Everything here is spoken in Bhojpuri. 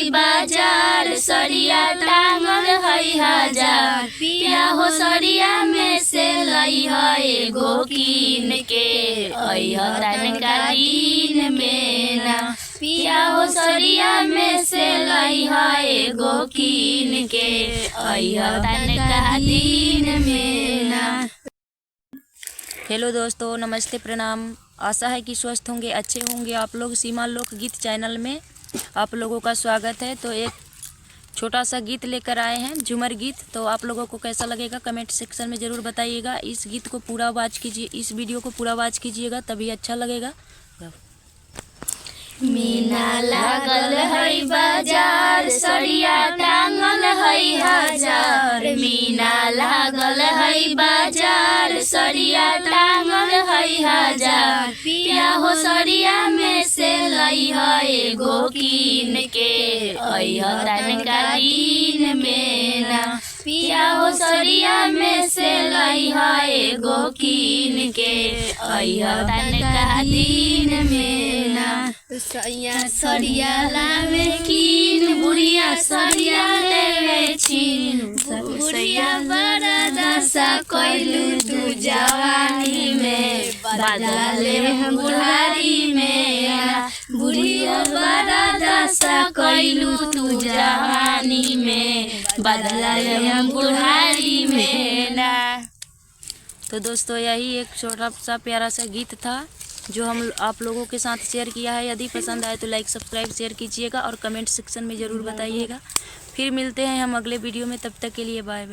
है बाजार, सरिया टांगल है हजार। पिया हो सरिया में से लई है एगो कीन के, अइह तनका दिन में ना। पिया हो सरिया में से लई है एगो कीन के, अइह तनका दिन में ना। हेलो दोस्तों, नमस्ते, प्रणाम। आशा है कि स्वस्थ होंगे, अच्छे होंगे आप लोग। सीमा लोक गीत चैनल में आप लोगों का स्वागत है। तो एक छोटा सा गीत लेकर आए हैं, झूमर गीत। तो आप लोगों को कैसा लगेगा कमेंट सेक्शन में ज़रूर बताइएगा। इस गीत को पूरा आवाज़ कीजिए, इस वीडियो को पूरा आवाज़ कीजिएगा, तभी अच्छा लगेगा। मीना लागल है बाजार, सरिया टांगल है हजार। मीना लागल है बाजार, सरिया टांगल है हजार। पिया हो सरिया में से लई है एगो कीन के, अइह तनका दिन में ना। पिया हो सरिया में से लई है एगो कीन के, अइह तनका दिन में ना। सरिया लावे कीन, बुढ़िया सरिया लेवे छीन। बुढ़िया बड़ा दशा कैलू तू जवानी में, बदला ले हम बुढ़ारी में। बुढ़िया बड़ा दशा कैलू तू जवानी में, बदला ले हम बुढ़ारी में ना। तो दोस्तों, यही एक छोटा सा प्यारा सा गीत था जो हम आप लोगों के साथ शेयर किया है। यदि पसंद आए तो लाइक सब्सक्राइब शेयर कीजिएगा और कमेंट सेक्शन में ज़रूर बताइएगा। फिर मिलते हैं हम अगले वीडियो में, तब तक के लिए बाय बाय।